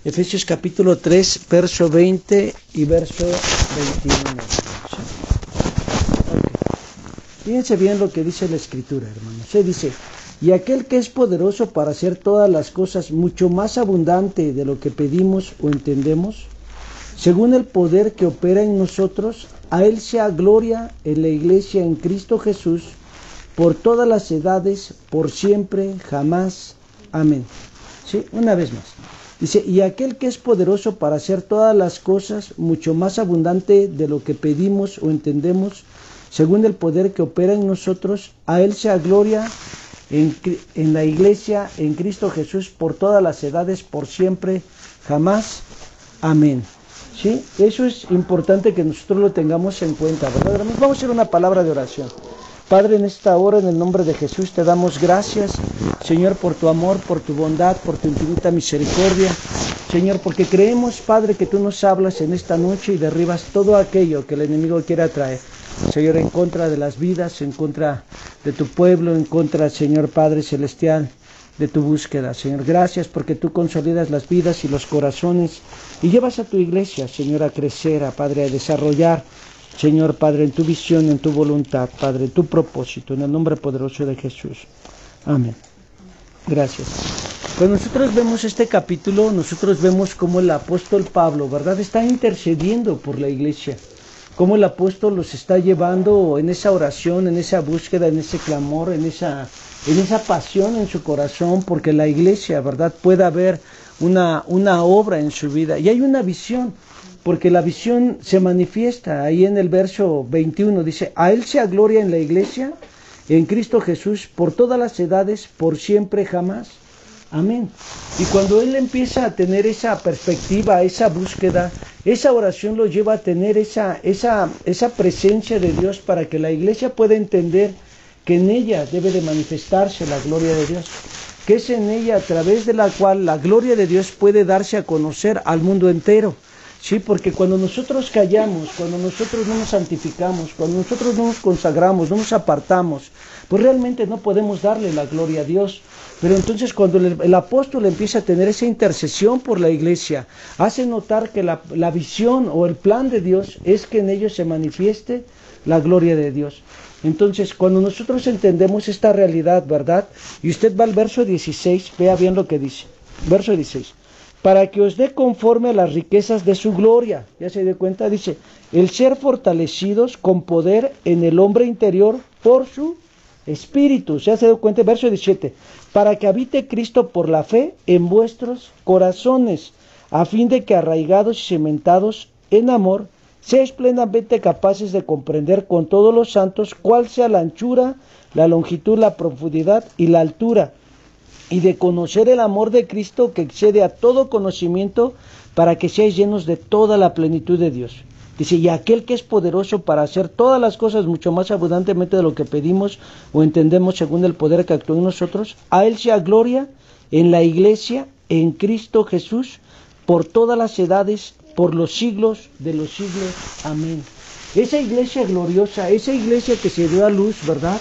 Efesios capítulo 3, verso 20 y verso 21. Okay. Fíjense bien lo que dice la Escritura, hermanos. Se dice, y aquel que es poderoso para hacer todas las cosas mucho más abundante de lo que pedimos o entendemos, según el poder que opera en nosotros, a Él sea gloria en la Iglesia en Cristo Jesús, por todas las edades, por siempre, jamás. Amén. ¿Sí? Una vez más. Dice, y aquel que es poderoso para hacer todas las cosas mucho más abundante de lo que pedimos o entendemos, según el poder que opera en nosotros, a Él sea gloria en la Iglesia en Cristo Jesús, por todas las edades, por siempre, jamás. Amén. ¿Sí? Eso es importante que nosotros lo tengamos en cuenta, ¿verdad? Vamos a hacer una palabra de oración. Padre, en esta hora, en el nombre de Jesús, te damos gracias, Señor, por tu amor, por tu bondad, por tu infinita misericordia. Señor, porque creemos, Padre, que tú nos hablas en esta noche y derribas todo aquello que el enemigo quiera traer. Señor, en contra de las vidas, en contra de tu pueblo, en contra, Señor Padre Celestial, de tu búsqueda. Señor, gracias porque tú consolidas las vidas y los corazones y llevas a tu iglesia, Señor, a crecer, a Padre, a desarrollar, Señor Padre, en tu visión, en tu voluntad, Padre, en tu propósito, en el nombre poderoso de Jesús. Amén. Gracias. Cuando nosotros vemos este capítulo, nosotros vemos cómo el apóstol Pablo, ¿verdad?, está intercediendo por la iglesia. Cómo el apóstol los está llevando en esa oración, en esa búsqueda, en ese clamor, en esa pasión en su corazón, porque la iglesia, ¿verdad?, pueda ver una obra en su vida. Y hay una visión, porque la visión se manifiesta ahí en el verso 21, dice, a Él sea gloria en la iglesia, en Cristo Jesús, por todas las edades, por siempre, jamás. Amén. Y cuando él empieza a tener esa perspectiva, esa búsqueda, esa oración lo lleva a tener esa presencia de Dios para que la iglesia pueda entender que en ella debe de manifestarse la gloria de Dios, que es en ella a través de la cual la gloria de Dios puede darse a conocer al mundo entero. Sí, porque cuando nosotros callamos, cuando nosotros no nos santificamos, cuando nosotros no nos consagramos, no nos apartamos, pues realmente no podemos darle la gloria a Dios. Pero entonces cuando el apóstol empieza a tener esa intercesión por la iglesia, hace notar que la visión o el plan de Dios es que en ellos se manifieste la gloria de Dios. Entonces, cuando nosotros entendemos esta realidad, ¿verdad? Y usted va al verso 16, vea bien lo que dice. Verso 16. Para que os dé conforme a las riquezas de su gloria. ¿Ya se dio cuenta? Dice, el ser fortalecidos con poder en el hombre interior por su espíritu. ¿Ya se dio cuenta? Verso 17. Para que habite Cristo por la fe en vuestros corazones, a fin de que arraigados y cimentados en amor, seáis plenamente capaces de comprender con todos los santos cuál sea la anchura, la longitud, la profundidad y la altura, y de conocer el amor de Cristo que excede a todo conocimiento, para que seáis llenos de toda la plenitud de Dios. Dice, y aquel que es poderoso para hacer todas las cosas mucho más abundantemente de lo que pedimos o entendemos según el poder que actúa en nosotros, a Él sea gloria en la iglesia, en Cristo Jesús, por todas las edades, por los siglos de los siglos. Amén. Esa iglesia gloriosa, esa iglesia que se dio a luz, ¿verdad?,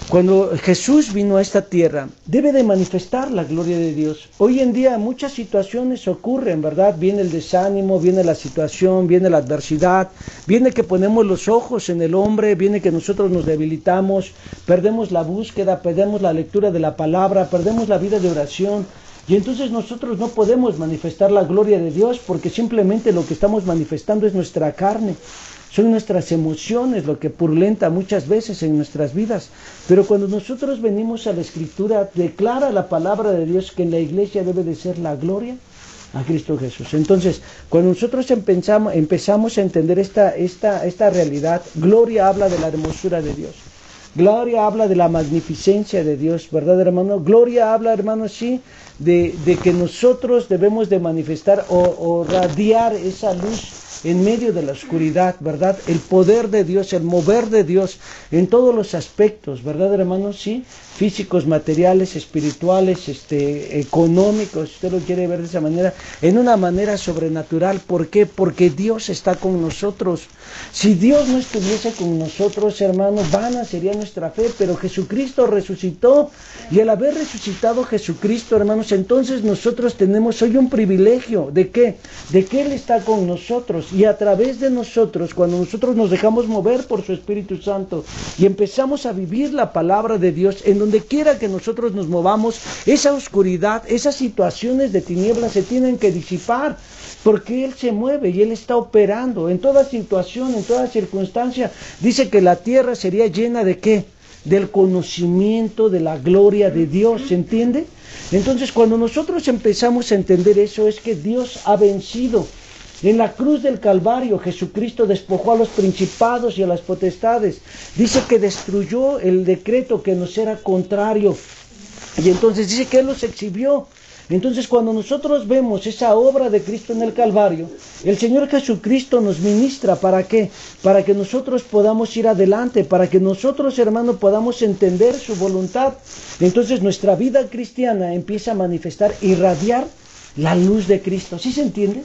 cuando Jesús vino a esta tierra, debe de manifestar la gloria de Dios. Hoy en día muchas situaciones ocurren, ¿verdad? Viene el desánimo, viene la situación, viene la adversidad, viene que ponemos los ojos en el hombre, viene que nosotros nos debilitamos, perdemos la búsqueda, perdemos la lectura de la palabra, perdemos la vida de oración. Y entonces nosotros no podemos manifestar la gloria de Dios porque simplemente lo que estamos manifestando es nuestra carne. Son nuestras emociones lo que purulenta muchas veces en nuestras vidas. Pero cuando nosotros venimos a la Escritura, declara la palabra de Dios que en la iglesia debe de ser la gloria a Cristo Jesús. Entonces, cuando nosotros empezamos a entender esta realidad, gloria habla de la hermosura de Dios. Gloria habla de la magnificencia de Dios, ¿verdad, hermano? Gloria habla, hermano, sí, de que nosotros debemos de manifestar o radiar esa luz en medio de la oscuridad, ¿verdad? El poder de Dios, el mover de Dios en todos los aspectos, ¿verdad, hermanos? Sí, físicos, materiales, espirituales, económicos, si usted lo quiere ver de esa manera, en una manera sobrenatural. ¿Por qué? Porque Dios está con nosotros. Si Dios no estuviese con nosotros, hermanos, vana sería nuestra fe, pero Jesucristo resucitó, y al haber resucitado Jesucristo, hermanos, entonces nosotros tenemos hoy un privilegio. ¿De qué? De que Él está con nosotros, y a través de nosotros, cuando nosotros nos dejamos mover por su Espíritu Santo y empezamos a vivir la palabra de Dios, en donde quiera que nosotros nos movamos, esa oscuridad, esas situaciones de tinieblas se tienen que disipar, porque Él se mueve y Él está operando en toda situación, en toda circunstancia. Dice que la tierra sería llena ¿de qué? Del conocimiento de la gloria de Dios, ¿se entiende? Entonces, cuando nosotros empezamos a entender eso, es que Dios ha vencido. En la cruz del Calvario, Jesucristo despojó a los principados y a las potestades. Dice que destruyó el decreto que nos era contrario. Y entonces dice que Él los exhibió. Entonces, cuando nosotros vemos esa obra de Cristo en el Calvario, el Señor Jesucristo nos ministra. ¿Para qué? Para que nosotros podamos ir adelante, para que nosotros, hermanos, podamos entender su voluntad. Entonces, nuestra vida cristiana empieza a manifestar, irradiar la luz de Cristo. ¿Sí se entiende?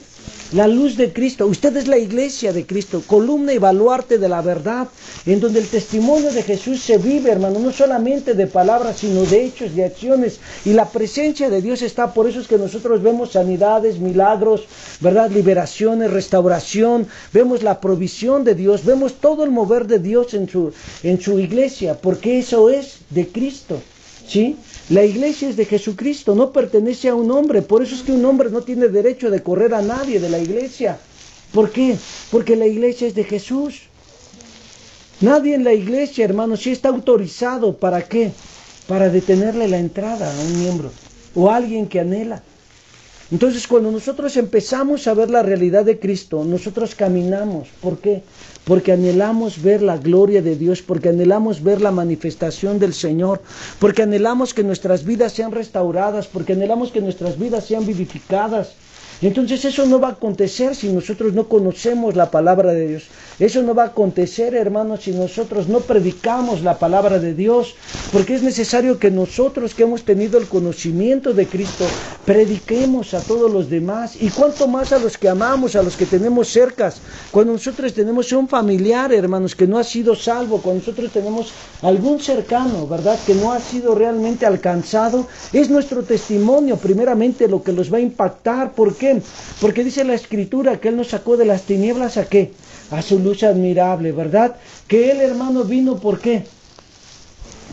La luz de Cristo. Usted es la iglesia de Cristo, columna y baluarte de la verdad, en donde el testimonio de Jesús se vive, hermano, no solamente de palabras, sino de hechos, de acciones, y la presencia de Dios está. Por eso es que nosotros vemos sanidades, milagros, ¿verdad? Liberaciones, restauración, vemos la provisión de Dios, vemos todo el mover de Dios en su iglesia, porque eso es de Cristo, ¿sí? La iglesia es de Jesucristo, no pertenece a un hombre. Por eso es que un hombre no tiene derecho de correr a nadie de la iglesia. ¿Por qué? Porque la iglesia es de Jesús. Nadie en la iglesia, hermanos, sí está autorizado. ¿Para qué? Para detenerle la entrada a un miembro o a alguien que anhela. Entonces, cuando nosotros empezamos a ver la realidad de Cristo, nosotros caminamos. ¿Por qué? Porque anhelamos ver la gloria de Dios, porque anhelamos ver la manifestación del Señor, porque anhelamos que nuestras vidas sean restauradas, porque anhelamos que nuestras vidas sean vivificadas. Entonces eso no va a acontecer si nosotros no conocemos la palabra de Dios. Eso no va a acontecer, hermanos, si nosotros no predicamos la palabra de Dios. Porque es necesario que nosotros, que hemos tenido el conocimiento de Cristo, prediquemos a todos los demás. Y cuanto más a los que amamos, a los que tenemos cercas. Cuando nosotros tenemos un familiar, hermanos, que no ha sido salvo, cuando nosotros tenemos algún cercano, ¿verdad?, que no ha sido realmente alcanzado, es nuestro testimonio primeramente lo que los va a impactar. ¿Por qué? Porque dice la Escritura que Él nos sacó de las tinieblas ¿a qué? A su luz admirable, ¿verdad? Que Él, hermano, vino ¿por qué?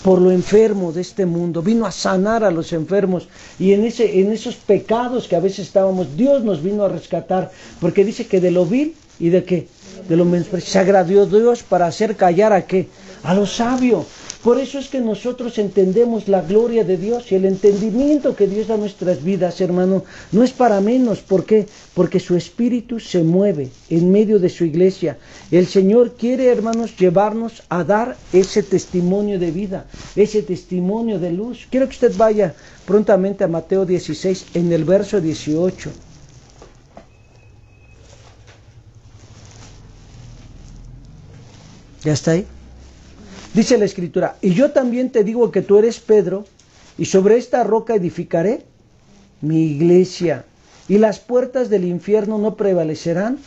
Por lo enfermo de este mundo, vino a sanar a los enfermos, y en esos pecados que a veces estábamos, Dios nos vino a rescatar, porque dice que de lo vil y de qué, de lo menospreciado, se agravó Dios para hacer callar ¿a qué? A lo sabio. Por eso es que nosotros entendemos la gloria de Dios, y el entendimiento que Dios da a nuestras vidas, hermano, no es para menos. ¿Por qué? Porque su Espíritu se mueve en medio de su iglesia. El Señor quiere, hermanos, llevarnos a dar ese testimonio de vida, ese testimonio de luz. Quiero que usted vaya prontamente a Mateo 16, en el verso 18. ¿Ya está ahí? Dice la Escritura: y yo también te digo que tú eres Pedro, y sobre esta roca edificaré mi iglesia, y las puertas del infierno no prevalecerán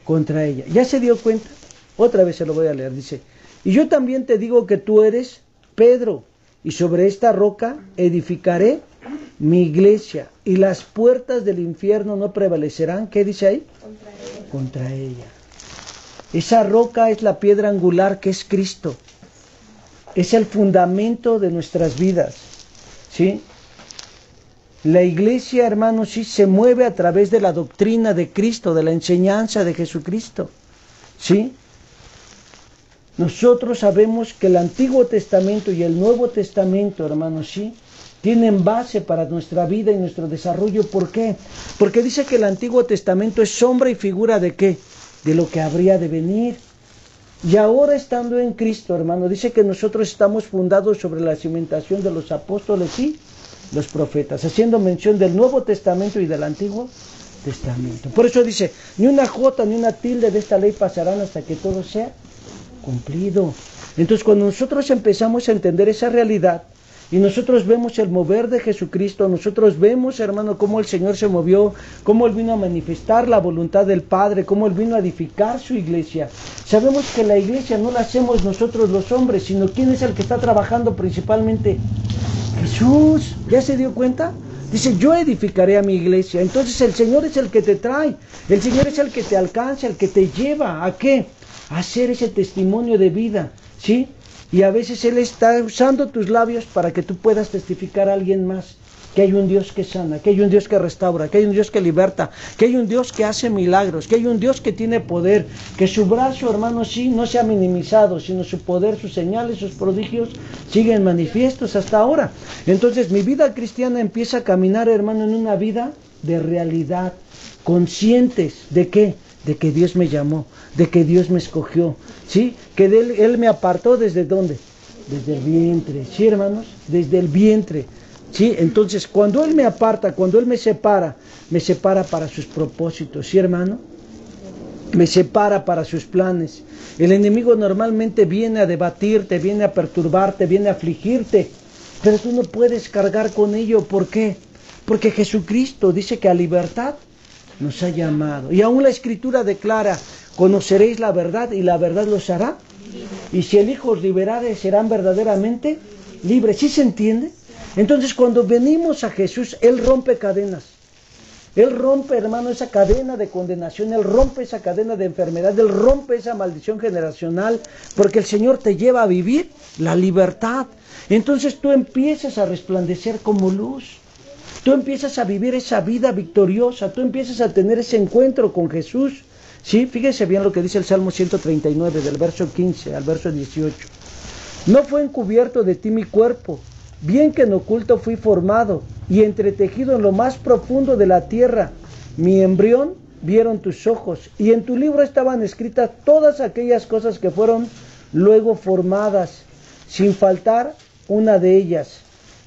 contra ella. ¿Ya se dio cuenta? Otra vez se lo voy a leer. Dice: y yo también te digo que tú eres Pedro, y sobre esta roca edificaré mi iglesia, y las puertas del infierno no prevalecerán. ¿Qué dice ahí? Contra ella. Esa roca es la piedra angular, que es Cristo. Es el fundamento de nuestras vidas, ¿sí? La iglesia, hermanos, sí se mueve a través de la doctrina de Cristo, de la enseñanza de Jesucristo, ¿sí? Nosotros sabemos que el Antiguo Testamento y el Nuevo Testamento, hermanos, sí, tienen base para nuestra vida y nuestro desarrollo. ¿Por qué? Porque dice que el Antiguo Testamento es sombra y figura ¿de qué? De lo que habría de venir. Y ahora, estando en Cristo, hermano, dice que nosotros estamos fundados sobre la cimentación de los apóstoles y los profetas, haciendo mención del Nuevo Testamento y del Antiguo Testamento. Por eso dice: ni una jota ni una tilde de esta ley pasarán hasta que todo sea cumplido. Entonces, cuando nosotros empezamos a entender esa realidad, Y nosotros vemos el mover de Jesucristo, nosotros vemos, hermano, cómo el Señor se movió, cómo Él vino a manifestar la voluntad del Padre, cómo Él vino a edificar su iglesia. Sabemos que la iglesia no la hacemos nosotros los hombres, sino ¿quién es el que está trabajando principalmente? Jesús. ¿Ya se dio cuenta? Dice, yo edificaré a mi iglesia. Entonces el Señor es el que te trae, el Señor es el que te alcanza, el que te lleva. ¿A qué? A hacer ese testimonio de vida, ¿sí? Y a veces Él está usando tus labios para que tú puedas testificar a alguien más que hay un Dios que sana, que hay un Dios que restaura, que hay un Dios que liberta, que hay un Dios que hace milagros, que hay un Dios que tiene poder, que su brazo, hermano, sí, no se ha minimizado, sino su poder, sus señales, sus prodigios siguen manifiestos hasta ahora. Entonces mi vida cristiana empieza a caminar, hermano, en una vida de realidad, conscientes de qué, de que Dios me llamó, de que Dios me escogió, ¿sí? Que Él me apartó ¿desde dónde? Desde el vientre, ¿sí, hermanos? Desde el vientre, ¿sí? Entonces, cuando Él me aparta, cuando Él me separa para sus propósitos, ¿sí, hermano? Me separa para sus planes. El enemigo normalmente viene a debatirte, viene a perturbarte, viene a afligirte, pero tú no puedes cargar con ello. ¿Por qué? Porque Jesucristo dice que a libertad nos ha llamado. Y aún la Escritura declara, conoceréis la verdad y la verdad los hará. Y si el Hijo os liberare, serán verdaderamente libres. ¿Sí se entiende? Entonces cuando venimos a Jesús, Él rompe cadenas. Él rompe, hermano, esa cadena de condenación, Él rompe esa cadena de enfermedad, Él rompe esa maldición generacional, porque el Señor te lleva a vivir la libertad. Entonces tú empiezas a resplandecer como luz. Tú empiezas a vivir esa vida victoriosa, tú empiezas a tener ese encuentro con Jesús. Sí, fíjese bien lo que dice el Salmo 139, del verso 15 al verso 18. No fue encubierto de ti mi cuerpo, bien que en oculto fui formado y entretejido en lo más profundo de la tierra. Mi embrión vieron tus ojos, y en tu libro estaban escritas todas aquellas cosas que fueron luego formadas, sin faltar una de ellas.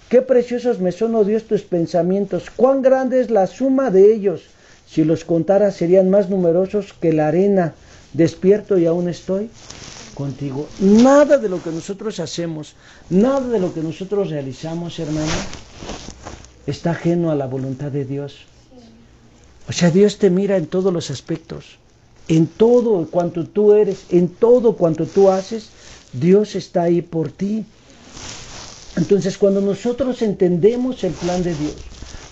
Qué preciosos me son, oh Dios, tus pensamientos, cuán grande es la suma de ellos. Si los contara serían más numerosos que la arena. Despierto y aún estoy contigo. Nada de lo que nosotros hacemos, nada de lo que nosotros realizamos, hermano, está ajeno a la voluntad de Dios. O sea, Dios te mira en todos los aspectos, en todo cuanto tú eres, en todo cuanto tú haces, Dios está ahí por ti. Entonces, cuando nosotros entendemos el plan de Dios,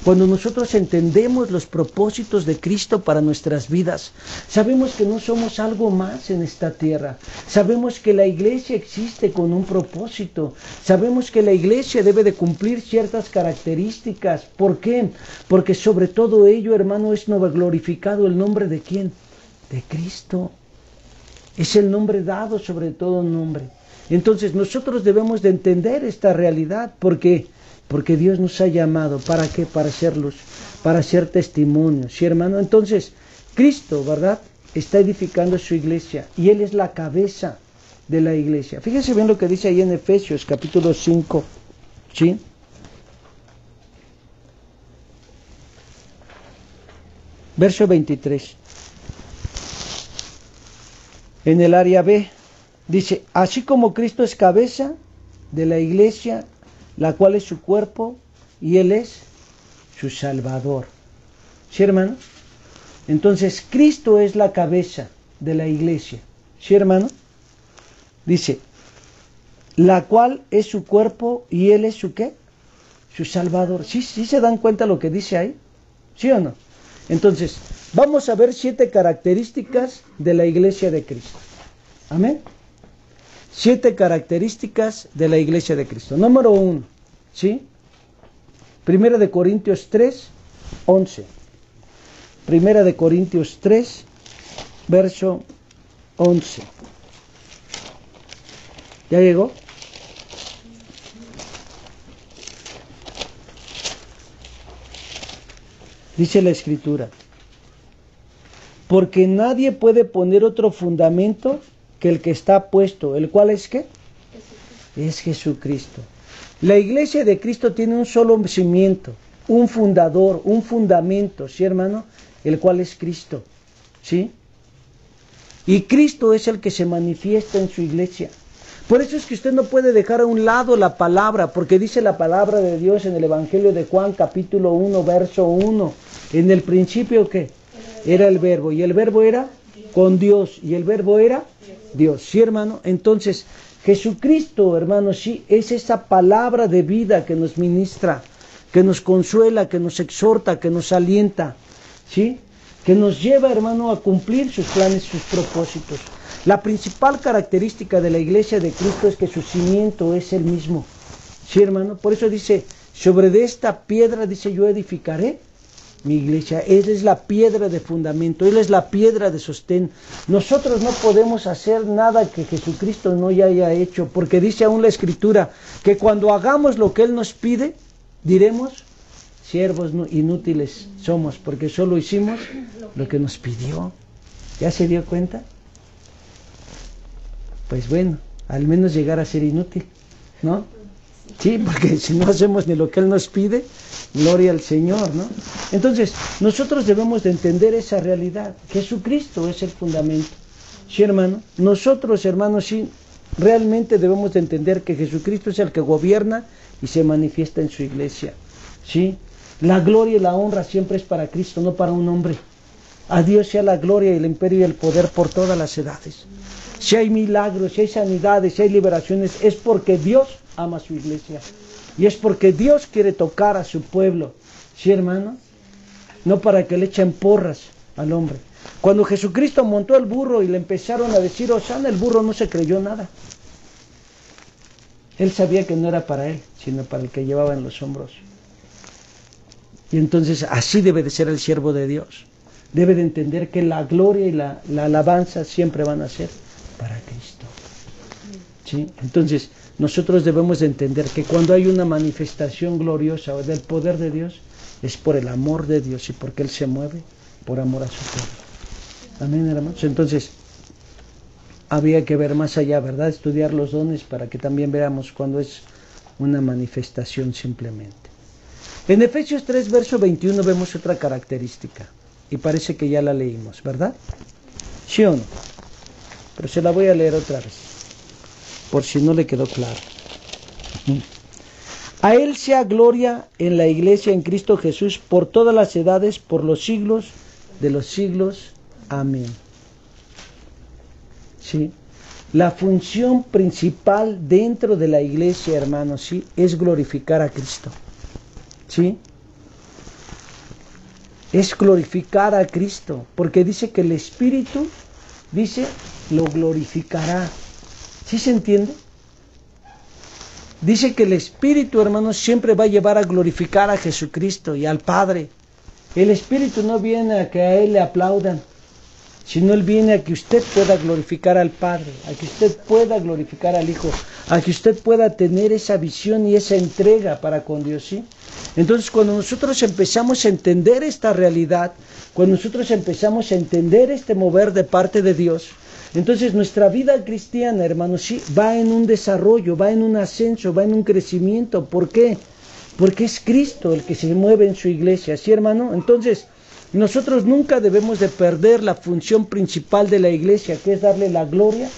cuando nosotros entendemos los propósitos de Cristo para nuestras vidas, sabemos que no somos algo más en esta tierra. Sabemos que la iglesia existe con un propósito. Sabemos que la iglesia debe de cumplir ciertas características. ¿Por qué? Porque sobre todo ello, hermano, es glorificado el nombre de ¿quién? De Cristo. Es el nombre dado sobre todo nombre. Entonces nosotros debemos de entender esta realidad. ¿Por qué? Porque Dios nos ha llamado. ¿Para qué? Para ser luz, para ser testimonio. ¿Sí, hermano? Entonces, Cristo, ¿verdad?, está edificando su iglesia y Él es la cabeza de la iglesia. Fíjense bien lo que dice ahí en Efesios capítulo 5, ¿sí? Verso 23. En el área B. Dice, así como Cristo es cabeza de la iglesia, la cual es su cuerpo, y Él es su Salvador. ¿Sí, hermano? Entonces, Cristo es la cabeza de la iglesia. ¿Sí, hermano? Dice, la cual es su cuerpo, y Él es su ¿qué? Su Salvador. ¿Sí se dan cuenta lo que dice ahí? ¿Sí o no? Entonces, vamos a ver 7 características de la iglesia de Cristo. Amén. 7 características de la iglesia de Cristo. Número 1, ¿sí? 1 Corintios 3, 11. 1 Corintios 3, verso 11. ¿Ya llegó? Dice la Escritura, porque nadie puede poner otro fundamento que el que está puesto, ¿el cual es qué? Es Jesucristo. La iglesia de Cristo tiene un solo cimiento, un fundador, un fundamento, ¿sí, hermano? El cual es Cristo, ¿sí? Y Cristo es el que se manifiesta en su iglesia. Por eso es que usted no puede dejar a un lado la palabra, porque dice la palabra de Dios en el Evangelio de Juan, capítulo 1, verso 1. En el principio, ¿qué? Era el verbo, y el verbo era con Dios, y el verbo era Dios. ¿Sí, hermano? Entonces, Jesucristo, hermano, sí, es esa palabra de vida que nos ministra, que nos consuela, que nos exhorta, que nos alienta, ¿sí? Que nos lleva, hermano, a cumplir sus planes, sus propósitos. La principal característica de la iglesia de Cristo es que su cimiento es el mismo. ¿Sí, hermano? Por eso dice, sobre de esta piedra, dice, yo edificaré mi iglesia. Él es la piedra de fundamento, Él es la piedra de sostén. Nosotros no podemos hacer nada que Jesucristo no ya haya hecho, porque dice aún la Escritura, que cuando hagamos lo que Él nos pide, diremos, siervos inútiles somos, porque solo hicimos lo que nos pidió. ¿Ya se dio cuenta? Pues bueno, al menos llegar a ser inútil, ¿no? Sí, porque si no hacemos ni lo que Él nos pide, gloria al Señor, ¿no? Entonces, nosotros debemos de entender esa realidad. Jesucristo es el fundamento. Sí, hermano. Nosotros, hermanos, sí, realmente debemos de entender que Jesucristo es el que gobierna y se manifiesta en su iglesia. Sí. La gloria y la honra siempre es para Cristo, no para un hombre. A Dios sea la gloria y el imperio y el poder por todas las edades. Si hay milagros, si hay sanidades, si hay liberaciones, es porque Dios ama a su iglesia. Y es porque Dios quiere tocar a su pueblo. ¿Sí, hermano? No para que le echen porras al hombre. Cuando Jesucristo montó el burro y le empezaron a decir Hosana, el burro no se creyó nada. Él sabía que no era para él, sino para el que llevaba en los hombros. Y entonces así debe de ser el siervo de Dios. Debe de entender que la gloria y la alabanza siempre van a ser para Cristo. ¿Sí? Entonces, nosotros debemos de entender que cuando hay una manifestación gloriosa del poder de Dios, es por el amor de Dios y porque Él se mueve por amor a su pueblo. Amén, hermanos. Entonces, había que ver más allá, ¿verdad? Estudiar los dones para que también veamos cuando es una manifestación simplemente. En Efesios 3, verso 21 vemos otra característica. Y parece que ya la leímos, ¿verdad? ¿Sí o no? Pero se la voy a leer otra vez, por si no le quedó claro. A Él sea gloria en la iglesia en Cristo Jesús por todas las edades, por los siglos de los siglos. Amén. ¿Sí? La función principal dentro de la iglesia, hermanos, ¿sí? Es glorificar a Cristo. ¿Sí? Es glorificar a Cristo, porque dice que el Espíritu, dice, lo glorificará. ¿Sí se entiende? Dice que el Espíritu, hermanos, siempre va a llevar a glorificar a Jesucristo y al Padre. El Espíritu no viene a que a Él le aplaudan, sino Él viene a que usted pueda glorificar al Padre, a que usted pueda glorificar al Hijo, a que usted pueda tener esa visión y esa entrega para con Dios, ¿sí? Entonces, cuando nosotros empezamos a entender esta realidad, cuando nosotros empezamos a entender este mover de parte de Dios, entonces nuestra vida cristiana, hermanos, sí, va en un desarrollo, va en un ascenso, va en un crecimiento. ¿Por qué? Porque es Cristo el que se mueve en su iglesia, ¿sí, hermano? Entonces, nosotros nunca debemos de perder la función principal de la iglesia, que es darle la gloria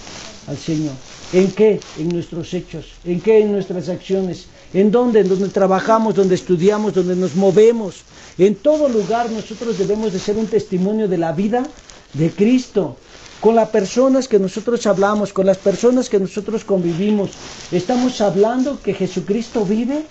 al Señor. ¿En qué? En nuestros hechos. ¿En qué? En nuestras acciones. ¿En dónde? En donde trabajamos, donde estudiamos, donde nos movemos. En todo lugar nosotros debemos de ser un testimonio de la vida de Cristo. Con las personas que nosotros hablamos, con las personas que nosotros convivimos, ¿estamos hablando que Jesucristo vive?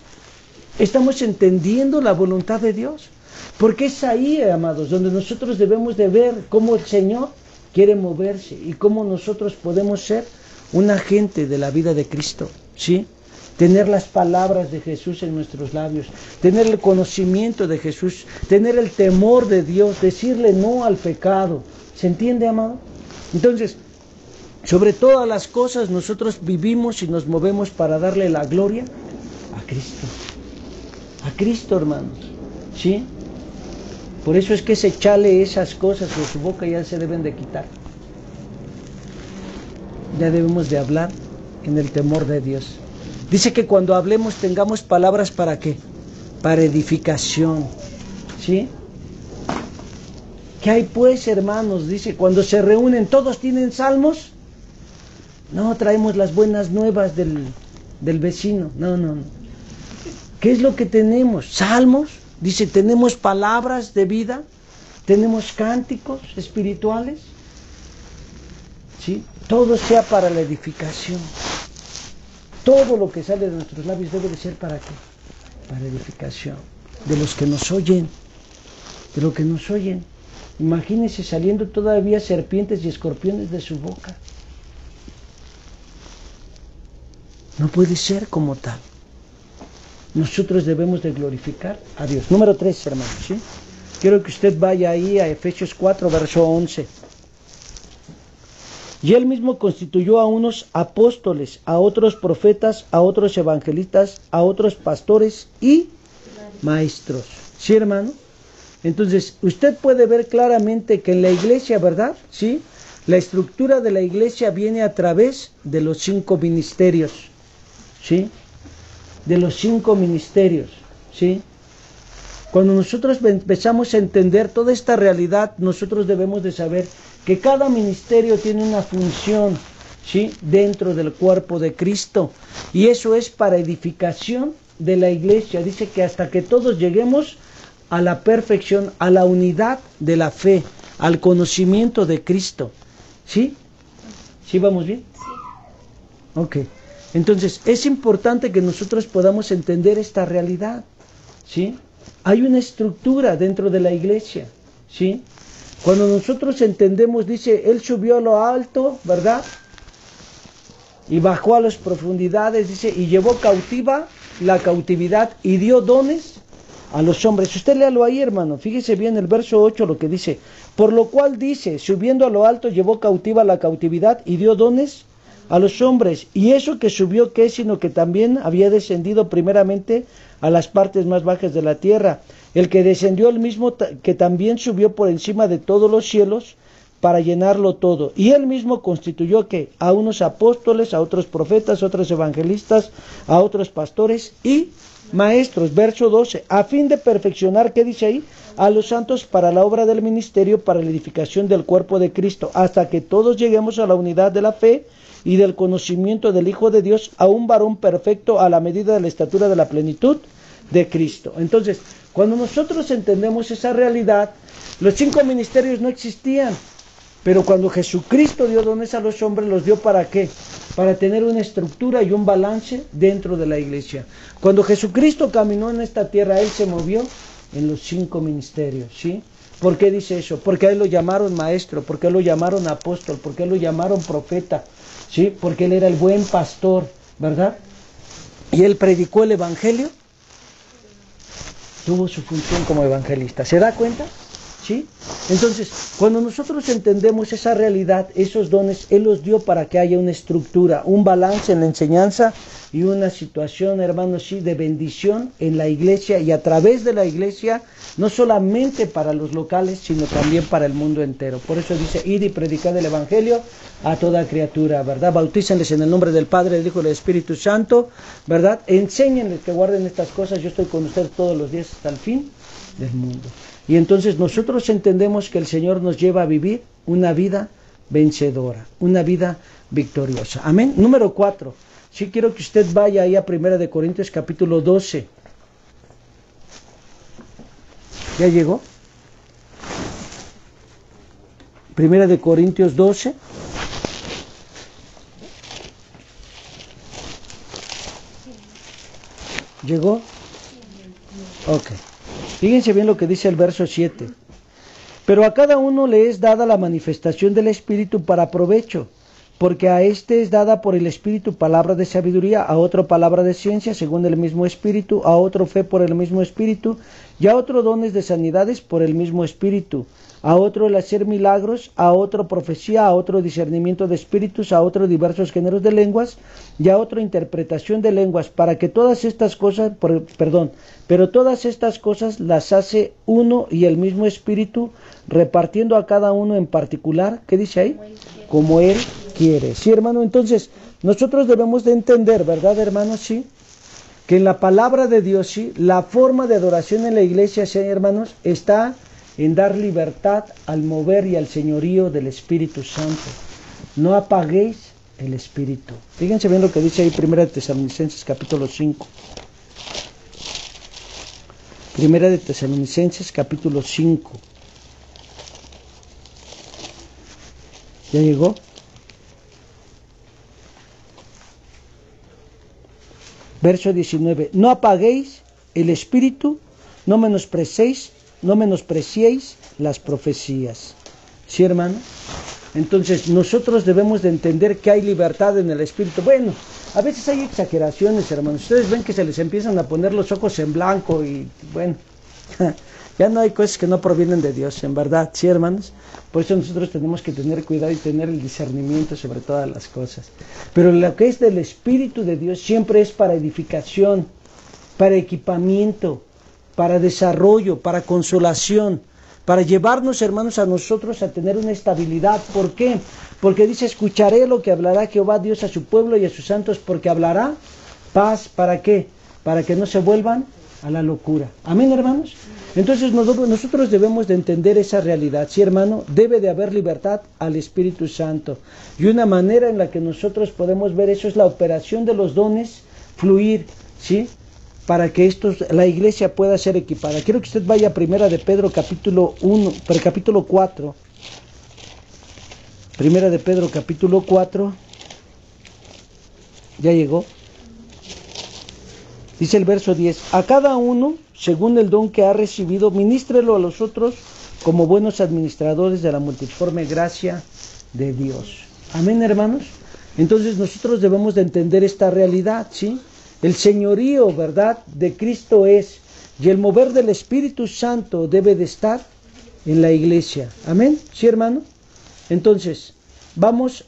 ¿Estamos entendiendo la voluntad de Dios? Porque es ahí, amados, donde nosotros debemos de ver cómo el Señor quiere moverse y cómo nosotros podemos ser un agente de la vida de Cristo, ¿sí? Tener las palabras de Jesús en nuestros labios, tener el conocimiento de Jesús, tener el temor de Dios, decirle no al pecado. ¿Se entiende, amado? Entonces, sobre todas las cosas nosotros vivimos y nos movemos para darle la gloria a Cristo. A Cristo, hermanos, ¿sí? Por eso es que ese chale, esas cosas de su boca ya se deben de quitar. Ya debemos de hablar en el temor de Dios. Dice que cuando hablemos tengamos palabras ¿para qué? Para edificación, ¿sí? ¿Qué hay pues, hermanos? Dice, cuando se reúnen, ¿todos tienen salmos? No, traemos las buenas nuevas del vecino. No, no, no. ¿Qué es lo que tenemos? Salmos, dice, tenemos palabras de vida, tenemos cánticos espirituales. ¿Sí? Todo sea para la edificación. Todo lo que sale de nuestros labios debe de ser ¿para qué? Para edificación. De los que nos oyen. De los que nos oyen. Imagínense saliendo todavía serpientes y escorpiones de su boca. No puede ser como tal. Nosotros debemos de glorificar a Dios. Número 3, hermanos, ¿sí? Quiero que usted vaya ahí a Efesios 4, verso 11. Y él mismo constituyó a unos apóstoles, a otros profetas, a otros evangelistas, a otros pastores y maestros. ¿Sí, hermano? Entonces, usted puede ver claramente que en la iglesia, ¿verdad? ¿Sí? La estructura de la iglesia viene a través de los 5 ministerios. ¿Sí? De los 5 ministerios. ¿Sí? Cuando nosotros empezamos a entender toda esta realidad, nosotros debemos de saber que cada ministerio tiene una función, ¿sí? Dentro del cuerpo de Cristo. Y eso es para edificación de la iglesia. Dice que hasta que todos lleguemos a la perfección, a la unidad de la fe, al conocimiento de Cristo. ¿Sí? ¿Sí vamos bien? Sí. Ok. Entonces, es importante que nosotros podamos entender esta realidad. ¿Sí? Hay una estructura dentro de la iglesia. ¿Sí? Cuando nosotros entendemos, dice, Él subió a lo alto, ¿verdad? Y bajó a las profundidades, dice, y llevó cautiva la cautividad y dio dones a los hombres. Usted léalo ahí, hermano, fíjese bien el verso 8 lo que dice. Por lo cual dice, subiendo a lo alto, llevó cautiva la cautividad y dio dones a los hombres. Y eso que subió, ¿qué? Sino que también había descendido primeramente a las partes más bajas de la tierra. El que descendió el mismo que también subió por encima de todos los cielos para llenarlo todo. Y él mismo constituyó que a unos apóstoles, a otros profetas, a otros evangelistas, a otros pastores y maestros. Verso 12. A fin de perfeccionar, ¿qué dice ahí? A los santos para la obra del ministerio, para la edificación del cuerpo de Cristo, hasta que todos lleguemos a la unidad de la fe y del conocimiento del Hijo de Dios, a un varón perfecto a la medida de la estatura de la plenitud de Cristo. Entonces, cuando nosotros entendemos esa realidad, los 5 ministerios no existían, pero cuando Jesucristo dio dones a los hombres, los dio ¿para qué? Para tener una estructura y un balance dentro de la iglesia. Cuando Jesucristo caminó en esta tierra, Él se movió en los 5 ministerios, ¿sí? ¿Por qué dice eso? Porque a Él lo llamaron maestro, porque a Él lo llamaron apóstol, porque a Él lo llamaron profeta, ¿sí? Porque Él era el buen pastor, ¿verdad? Y Él predicó el evangelio, tuvo su función como evangelista. ¿Se da cuenta? ¿Sí? Entonces, cuando nosotros entendemos esa realidad, esos dones, Él los dio para que haya una estructura, un balance en la enseñanza y una situación, hermanos, sí, de bendición en la iglesia y a través de la iglesia, no solamente para los locales, sino también para el mundo entero. Por eso dice, id y predicad el evangelio a toda criatura, ¿verdad? Bautícenles en el nombre del Padre, del Hijo y del Espíritu Santo, ¿verdad? Enséñenles que guarden estas cosas. Yo estoy con ustedes todos los días hasta el fin del mundo. Y entonces nosotros entendemos que el Señor nos lleva a vivir una vida vencedora, una vida victoriosa. Amén. Número 4. Sí quiero que usted vaya ahí a 1 Corintios capítulo 12. ¿Ya llegó? 1 Corintios 12. ¿Llegó? Ok. Fíjense bien lo que dice el verso 7. Pero a cada uno le es dada la manifestación del Espíritu para provecho, porque a este es dada por el Espíritu palabra de sabiduría, a otro palabra de ciencia según el mismo Espíritu, a otro fe por el mismo Espíritu, y a otro dones de sanidades por el mismo Espíritu, a otro el hacer milagros, a otro profecía, a otro discernimiento de espíritus, a otro diversos géneros de lenguas, y a otro interpretación de lenguas, para que todas estas cosas, pero todas estas cosas las hace uno y el mismo Espíritu, repartiendo a cada uno en particular, ¿qué dice ahí? Como Él quiere. Sí, hermano, entonces nosotros debemos de entender, ¿verdad, hermanos? Sí, que en la palabra de Dios, sí, la forma de adoración en la iglesia, sí, hermanos, está en dar libertad al mover y al señorío del Espíritu Santo. No apaguéis el Espíritu. Fíjense bien lo que dice ahí 1 Tesalonicenses capítulo 5. 1 Tesalonicenses capítulo 5. ¿Ya llegó? Verso 19. No apaguéis el espíritu, no menospreciéis las profecías. ¿Sí, hermano? Entonces nosotros debemos de entender que hay libertad en el espíritu. Bueno, a veces hay exageraciones, hermanos. Ustedes ven que se les empiezan a poner los ojos en blanco y bueno, ya no hay cosas que no provienen de Dios, en verdad, ¿sí, hermanos? Por eso nosotros tenemos que tener cuidado y tener el discernimiento sobre todas las cosas. Pero lo que es del Espíritu de Dios siempre es para edificación, para equipamiento, para desarrollo, para consolación, para llevarnos, hermanos, a nosotros a tener una estabilidad. ¿Por qué? Porque dice, escucharé lo que hablará Jehová Dios a su pueblo y a sus santos, porque hablará paz. ¿Para qué? Para que no se vuelvan a la locura. Amén, hermanos. Entonces nosotros debemos de entender esa realidad. Sí, hermano, debe de haber libertad al Espíritu Santo. Y una manera en la que nosotros podemos ver eso es la operación de los dones fluir, ¿sí? Para que la iglesia pueda ser equipada. Quiero que usted vaya a 1 de Pedro capítulo 4. 1 de Pedro capítulo 4. ¿Ya llegó? Dice el verso 10. A cada uno, según el don que ha recibido, ministrelo a los otros como buenos administradores de la multiforme gracia de Dios. Amén, hermanos. Entonces nosotros debemos de entender esta realidad, ¿sí? El señorío, ¿verdad?, de Cristo es, y el mover del Espíritu Santo debe de estar en la iglesia. Amén, ¿sí, hermano? Entonces, vamos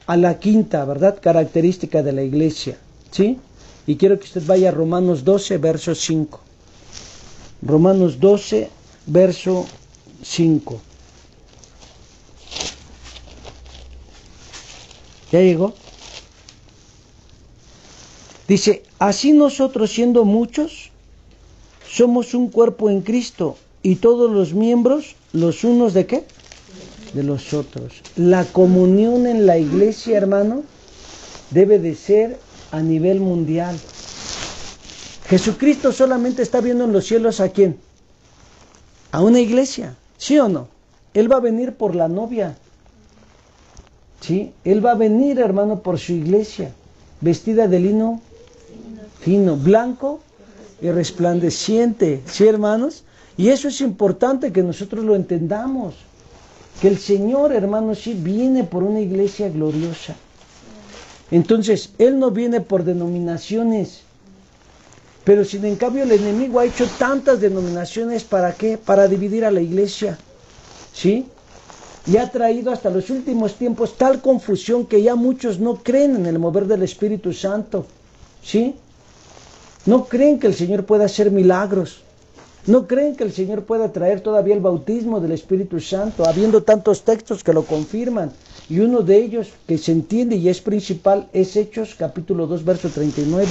a la quinta, ¿verdad?, característica de la iglesia, ¿sí? Y quiero que usted vaya a Romanos 12, verso 5. Romanos 12, verso 5. ¿Ya llegó? Dice, así nosotros siendo muchos, somos un cuerpo en Cristo, y todos los miembros, los unos ¿de qué? De los otros. La comunión en la iglesia, hermano, debe de ser a nivel mundial. Jesucristo solamente está viendo en los cielos ¿a quién? A una iglesia, ¿sí o no? Él va a venir por la novia, ¿sí? Él va a venir, hermano, por su iglesia, vestida de lino fino, blanco y resplandeciente, ¿sí, hermanos? Y eso es importante que nosotros lo entendamos, que el Señor, hermanos, sí viene por una iglesia gloriosa. Entonces, Él no viene por denominaciones, pero sin en cambio el enemigo ha hecho tantas denominaciones, ¿para qué? Para dividir a la iglesia, ¿sí? Y ha traído hasta los últimos tiempos tal confusión que ya muchos no creen en el mover del Espíritu Santo, ¿sí? No creen que el Señor pueda hacer milagros. No creen que el Señor pueda traer todavía el bautismo del Espíritu Santo, habiendo tantos textos que lo confirman. Y uno de ellos que se entiende y es principal es Hechos capítulo 2, verso 39,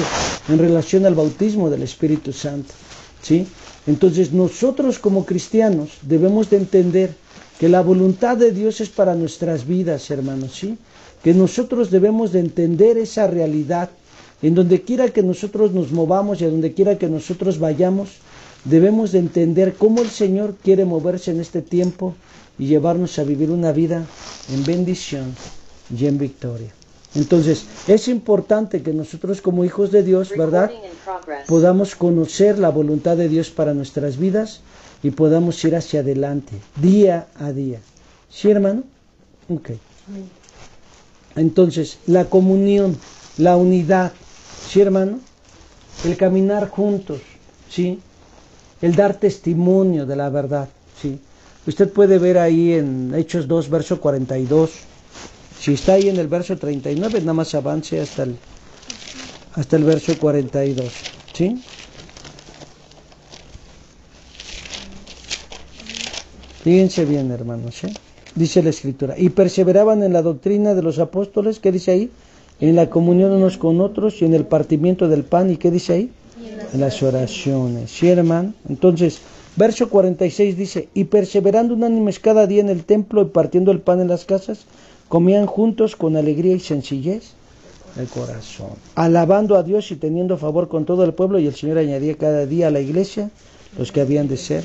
en relación al bautismo del Espíritu Santo, ¿sí? Entonces nosotros como cristianos debemos de entender que la voluntad de Dios es para nuestras vidas, hermanos, ¿sí? Que nosotros debemos de entender esa realidad. En donde quiera que nosotros nos movamos y a donde quiera que nosotros vayamos, debemos de entender cómo el Señor quiere moverse en este tiempo y llevarnos a vivir una vida en bendición y en victoria. Entonces, es importante que nosotros como hijos de Dios, ¿verdad?, podamos conocer la voluntad de Dios para nuestras vidas y podamos ir hacia adelante, día a día. ¿Sí, hermano? Ok. Entonces, la comunión, la unidad, ¿sí, hermano? El caminar juntos, ¿sí? El dar testimonio de la verdad, ¿sí? Usted puede ver ahí en Hechos 2, verso 42. Si está ahí en el verso 39, nada más avance hasta el verso 42, ¿sí? Fíjense bien, hermanos, ¿sí? Dice la Escritura, y perseveraban en la doctrina de los apóstoles, ¿qué dice ahí? En la comunión unos con otros y en el partimiento del pan, ¿y qué dice ahí? En las oraciones, ¿sí, hermano? Entonces, verso 46 dice, y perseverando unánimes cada día en el templo y partiendo el pan en las casas, comían juntos con alegría y sencillez del corazón, alabando a Dios y teniendo favor con todo el pueblo, y el Señor añadía cada día a la iglesia los que habían de ser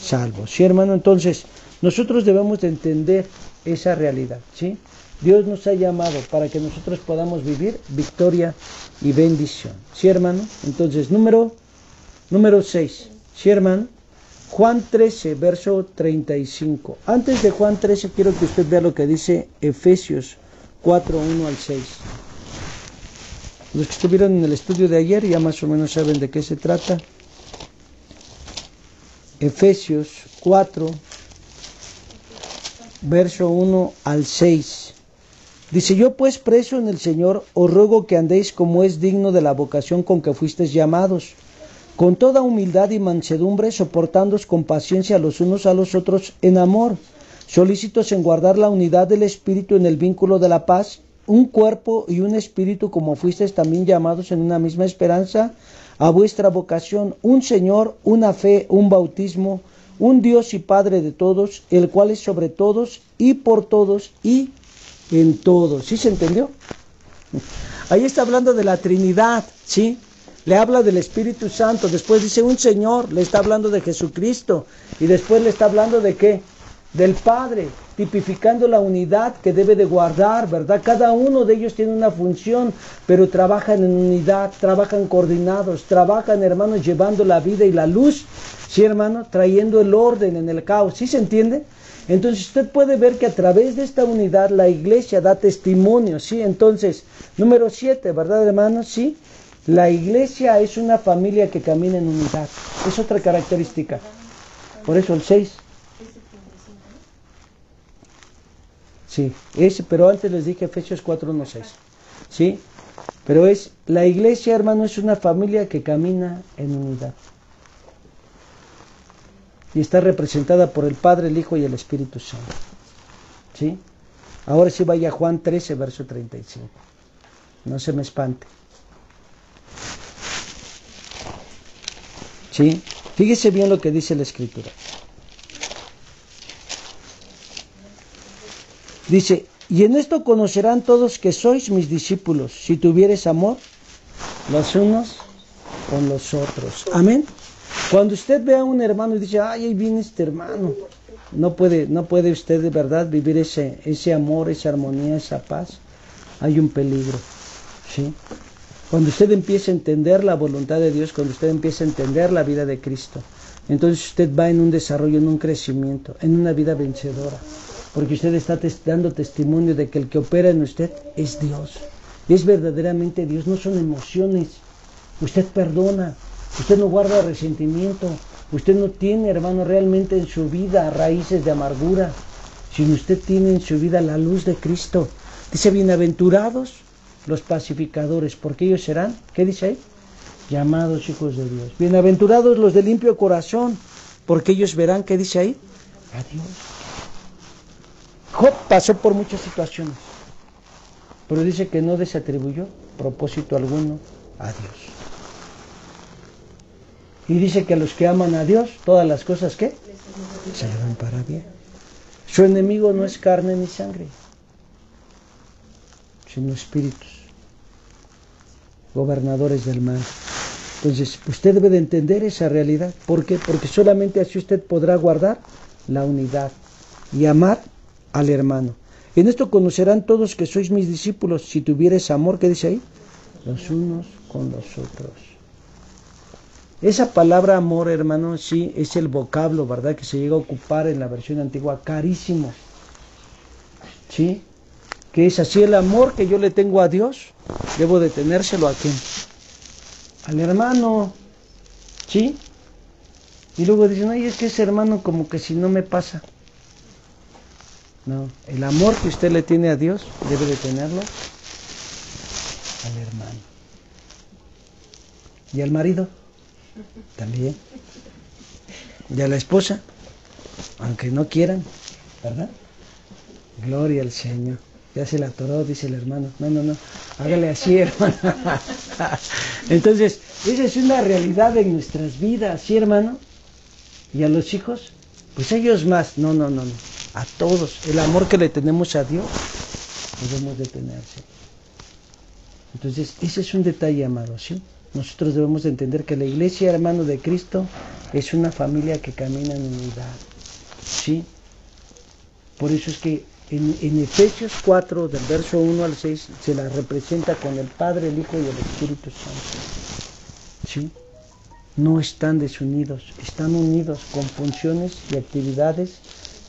salvos. Sí, hermano, entonces nosotros debemos de entender esa realidad, ¿sí? Dios nos ha llamado para que nosotros podamos vivir victoria y bendición. ¿Sí, hermano? Entonces, número 6. ¿Sí, hermano? Juan 13, verso 35. Antes de Juan 13, quiero que usted vea lo que dice Efesios 4, 1 al 6. Los que estuvieron en el estudio de ayer ya más o menos saben de qué se trata. Efesios 4, verso 1 al 6. Dice: yo pues preso en el Señor, os ruego que andéis como es digno de la vocación con que fuisteis llamados, con toda humildad y mansedumbre, soportándoos con paciencia los unos a los otros en amor, solícitos en guardar la unidad del Espíritu en el vínculo de la paz, un cuerpo y un espíritu, como fuisteis también llamados en una misma esperanza a vuestra vocación, un Señor, una fe, un bautismo, un Dios y Padre de todos, el cual es sobre todos y por todos y en todos. ¿Sí se entendió? Ahí está hablando de la Trinidad, ¿sí? Le habla del Espíritu Santo, después dice un Señor, le está hablando de Jesucristo, y después le está hablando de ¿qué? Del Padre, tipificando la unidad que debe de guardar, ¿verdad? Cada uno de ellos tiene una función, pero trabajan en unidad, trabajan coordinados, trabajan, hermanos, llevando la vida y la luz, ¿sí, hermano? Trayendo el orden en el caos, ¿sí se entiende? Entonces usted puede ver que a través de esta unidad la iglesia da testimonio, ¿sí? Entonces, número 7, ¿verdad, hermanos? Sí, la iglesia es una familia que camina en unidad, es otra característica. Por eso el 6. Sí, pero antes les dije Efesios 4, 1, 6. ¿Sí? Pero la iglesia, hermano, es una familia que camina en unidad. Y está representada por el Padre, el Hijo y el Espíritu Santo. ¿Sí? Ahora sí vaya a Juan 13, verso 35. No se me espante. ¿Sí? Fíjese bien lo que dice la Escritura. Dice: y en esto conocerán todos que sois mis discípulos, si tuviereis amor los unos con los otros. Amén. Cuando usted ve a un hermano y dice: ay, ahí viene este hermano, no puede usted de verdad vivir ese amor, esa armonía, esa paz. Hay un peligro, ¿sí? Cuando usted empieza a entender la voluntad de Dios, cuando usted empieza a entender la vida de Cristo, entonces usted va en un desarrollo, en un crecimiento, en una vida vencedora. Porque usted está dando testimonio de que el que opera en usted es Dios. Es verdaderamente Dios, no son emociones. Usted perdona, usted no guarda resentimiento, usted no tiene, hermano, realmente en su vida raíces de amargura, sino usted tiene en su vida la luz de Cristo. Dice: bienaventurados los pacificadores, porque ellos serán, ¿qué dice ahí? Llamados hijos de Dios. Bienaventurados los de limpio corazón, porque ellos verán, ¿qué dice ahí? A Dios. Job pasó por muchas situaciones, pero dice que no desatribuyó propósito alguno a Dios. Y dice que a los que aman a Dios, todas las cosas, ¿qué? Se le dan para bien. Su enemigo no es carne ni sangre, sino espíritus, gobernadores del mal. Entonces, usted debe de entender esa realidad. ¿Por qué? Porque solamente así usted podrá guardar la unidad y amar al hermano. En esto conocerán todos que sois mis discípulos, si tuviereis amor, ¿qué dice ahí? Los unos con los otros. Esa palabra amor, hermano, sí, es el vocablo, ¿verdad?, que se llega a ocupar en la versión antigua, carísimo. ¿Sí? Que es así: el amor que yo le tengo a Dios, debo de tenérselo a quién? Al hermano. ¿Sí? Y luego dicen: ay, es que ese hermano como que si no me pasa. No, el amor que usted le tiene a Dios debe de tenerlo al hermano. ¿Y al marido? También. ¿Y a la esposa? Aunque no quieran, ¿verdad? Gloria al Señor. Ya se la atoró, dice el hermano. No, hágale así, hermano. Entonces, esa es una realidad en nuestras vidas, ¿sí, hermano? ¿Y a los hijos? Pues ellos más. No. A todos. El amor que le tenemos a Dios debemos detenerse. Entonces, ese es un detalle, amados, ¿sí? Nosotros debemos de entender que la iglesia, hermano de Cristo, es una familia que camina en unidad, ¿sí? Por eso es que en Efesios 4, del verso 1 al 6, se la representa con el Padre, el Hijo y el Espíritu Santo, ¿sí? No están desunidos, están unidos con funciones y actividades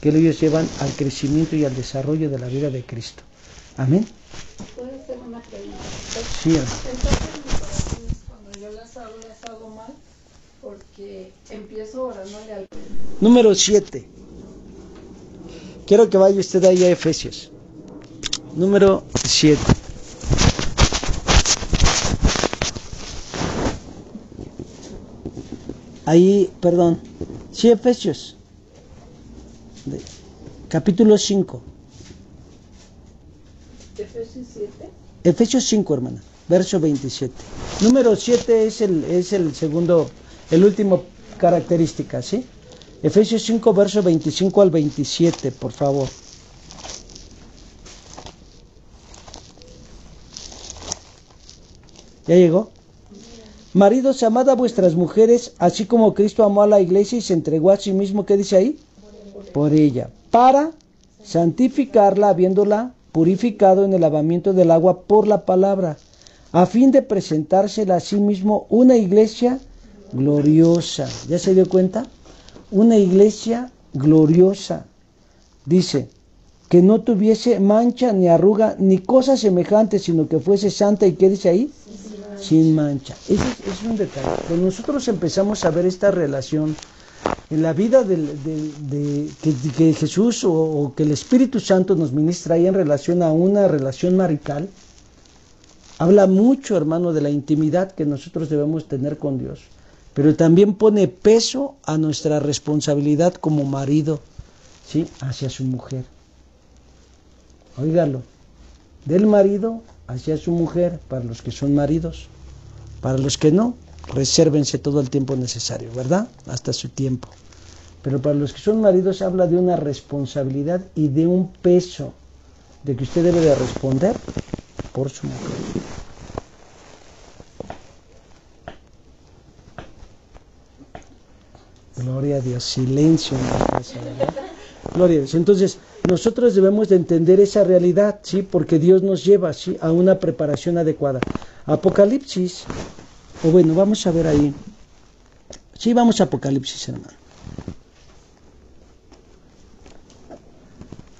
que ellos llevan al crecimiento y al desarrollo de la vida de Cristo. Amén. ¿Puedo hacer una pregunta? Sí, hermano. Entonces, mis oraciones, cuando yo las hago mal, porque empiezo orándole al... Número 7. Quiero que vaya usted ahí a Efesios. Número 7. Ahí, perdón. Sí, Efesios. Capítulo 5. Efesios 7. Efesios 5, hermana. Verso 27. Número 7 es el segundo, el último característica, ¿sí? Efesios 5, verso 25 al 27, por favor. ¿Ya llegó? Maridos, amad a vuestras mujeres, así como Cristo amó a la iglesia y se entregó a sí mismo, ¿qué dice ahí? Por ella, para santificarla, habiéndola purificado en el lavamiento del agua por la palabra, a fin de presentársela a sí mismo una iglesia gloriosa. ¿Ya se dio cuenta? Una iglesia gloriosa. Dice, que no tuviese mancha, ni arruga, ni cosa semejante, sino que fuese santa, ¿y qué dice ahí? Sin mancha. Ese es un detalle. Cuando nosotros empezamos a ver esta relación en la vida que Jesús o que el Espíritu Santo nos ministra ahí en relación a una relación marital, habla mucho, hermano, de la intimidad que nosotros debemos tener con Dios, pero también pone peso a nuestra responsabilidad como marido, ¿sí?, hacia su mujer. Óigalo, del marido hacia su mujer, para los que son maridos. Para los que no, resérvense todo el tiempo necesario, ¿verdad? Hasta su tiempo. Pero para los que son maridos habla de una responsabilidad y de un peso de que usted debe de responder por su mujer. Gloria a Dios, silencio en la casa, ¿verdad? Gloria a Dios. Entonces, nosotros debemos de entender esa realidad, ¿sí? Porque Dios nos lleva, ¿sí?, a una preparación adecuada. Apocalipsis, o bueno, vamos a ver ahí. Sí, vamos a Apocalipsis, hermano.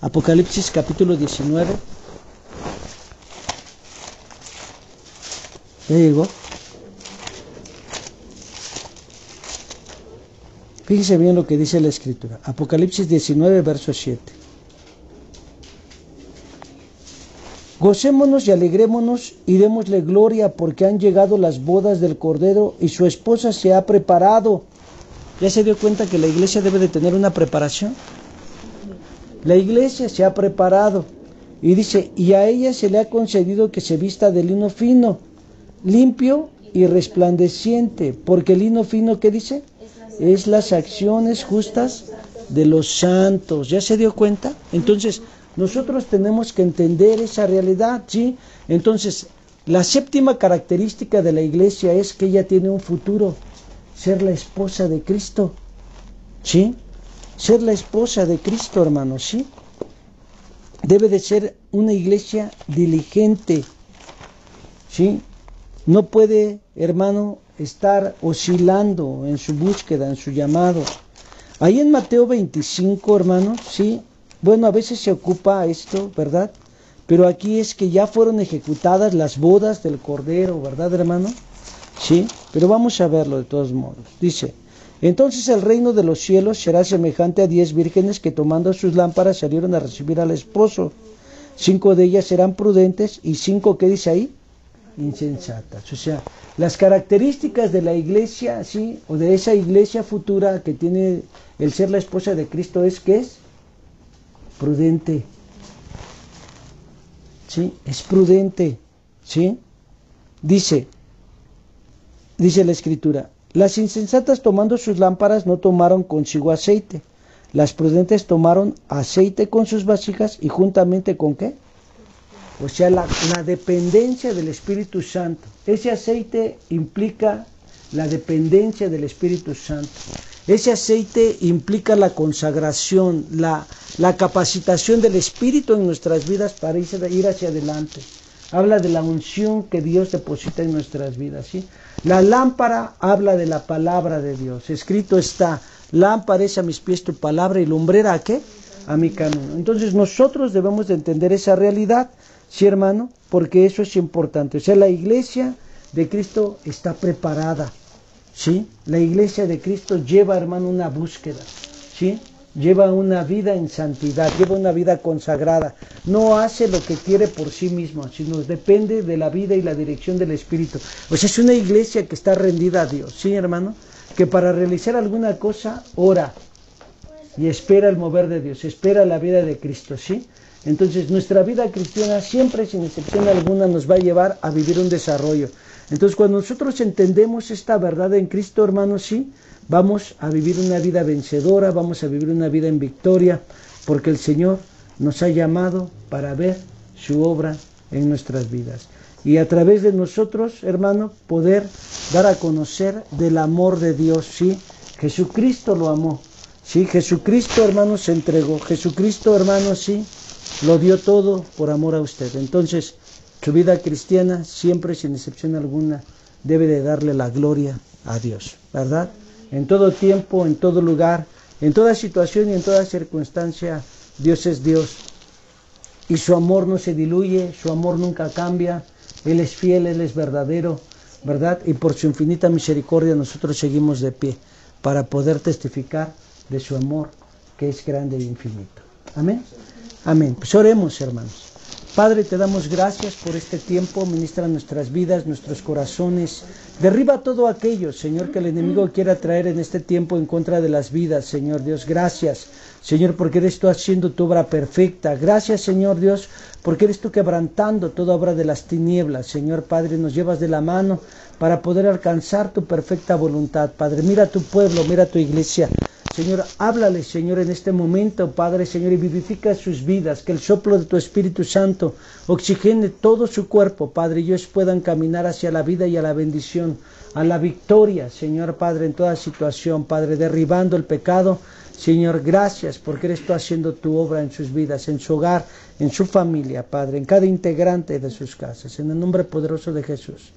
Apocalipsis capítulo 19. ¿Ya llegó? Fíjese bien lo que dice la Escritura. Apocalipsis 19, verso 7. Gocémonos y alegrémonos y démosle gloria porque han llegado las bodas del Cordero y su esposa se ha preparado. ¿Ya se dio cuenta que la iglesia debe de tener una preparación? La iglesia se ha preparado y dice, y a ella se le ha concedido que se vista de lino fino, limpio y resplandeciente, porque el lino fino, ¿qué dice? Es las acciones justas de los santos. ¿Ya se dio cuenta? Entonces, nosotros tenemos que entender esa realidad, ¿sí? Entonces, la séptima característica de la iglesia es que ella tiene un futuro, ser la esposa de Cristo, ¿sí? Ser la esposa de Cristo, hermano, ¿sí? Debe de ser una iglesia diligente, ¿sí? No puede, hermano, estar oscilando en su búsqueda, en su llamado. Ahí en Mateo 25, hermano, ¿sí? Bueno, a veces se ocupa esto, ¿verdad? Pero aquí es que ya fueron ejecutadas las bodas del Cordero, ¿verdad, hermano? Sí, pero vamos a verlo de todos modos. Dice, entonces el reino de los cielos será semejante a 10 vírgenes que tomando sus lámparas salieron a recibir al esposo. 5 de ellas serán prudentes y 5, ¿qué dice ahí? Insensatas. O sea, las características de la iglesia, ¿sí?, o de esa iglesia futura que tiene el ser la esposa de Cristo es que es prudente, ¿sí? Es prudente, ¿sí? Dice la Escritura, las insensatas tomando sus lámparas no tomaron consigo aceite, las prudentes tomaron aceite con sus vasijas y juntamente ¿con qué? O sea, la dependencia del Espíritu Santo. Ese aceite implica la dependencia del Espíritu Santo. Ese aceite implica la consagración, la capacitación del Espíritu en nuestras vidas para ir hacia adelante. Habla de la unción que Dios deposita en nuestras vidas, ¿sí? La lámpara habla de la palabra de Dios. Escrito está, lámpara es a mis pies tu palabra y lumbrera, ¿a qué? A mi camino. Entonces nosotros debemos de entender esa realidad, ¿sí, hermano? Porque eso es importante. O sea, la iglesia de Cristo está preparada, ¿sí? La iglesia de Cristo lleva, hermano, una búsqueda, ¿sí? Lleva una vida en santidad, lleva una vida consagrada. No hace lo que quiere por sí mismo, sino depende de la vida y la dirección del Espíritu. O sea, es una iglesia que está rendida a Dios, ¿sí, hermano? Que para realizar alguna cosa ora y espera el mover de Dios, espera la vida de Cristo, ¿sí? Entonces nuestra vida cristiana siempre, sin excepción alguna, nos va a llevar a vivir un desarrollo. Entonces cuando nosotros entendemos esta verdad en Cristo, hermanos, sí, vamos a vivir una vida vencedora, vamos a vivir una vida en victoria, porque el Señor nos ha llamado para ver su obra en nuestras vidas. Y a través de nosotros, hermano, poder dar a conocer del amor de Dios, ¿sí? Jesucristo lo amó, ¿sí? Jesucristo, hermano, se entregó. Jesucristo, hermano, sí, lo dio todo por amor a usted. Entonces, su vida cristiana, siempre, sin excepción alguna, debe de darle la gloria a Dios, ¿verdad? En todo tiempo, en todo lugar, en toda situación y en toda circunstancia, Dios es Dios. Y su amor no se diluye, su amor nunca cambia. Él es fiel, Él es verdadero, ¿verdad? Y por su infinita misericordia nosotros seguimos de pie para poder testificar de su amor, que es grande e infinito. Amén. Amén. Pues oremos, hermanos. Padre, te damos gracias por este tiempo, ministra nuestras vidas, nuestros corazones. Derriba todo aquello, Señor, que el enemigo quiera traer en este tiempo en contra de las vidas, Señor Dios. Gracias, Señor, porque eres tú haciendo tu obra perfecta. Gracias, Señor Dios, porque eres tú quebrantando toda obra de las tinieblas. Señor Padre, nos llevas de la mano para poder alcanzar tu perfecta voluntad. Padre, mira a tu pueblo, mira a tu iglesia. Señor, háblale, Señor, en este momento, Padre, Señor, y vivifica sus vidas, que el soplo de tu Espíritu Santo oxigene todo su cuerpo, Padre, y ellos puedan caminar hacia la vida y a la bendición, a la victoria, Señor, Padre, en toda situación, Padre, derribando el pecado. Señor, gracias, porque eres tú haciendo tu obra en sus vidas, en su hogar, en su familia, Padre, en cada integrante de sus casas, en el nombre poderoso de Jesús.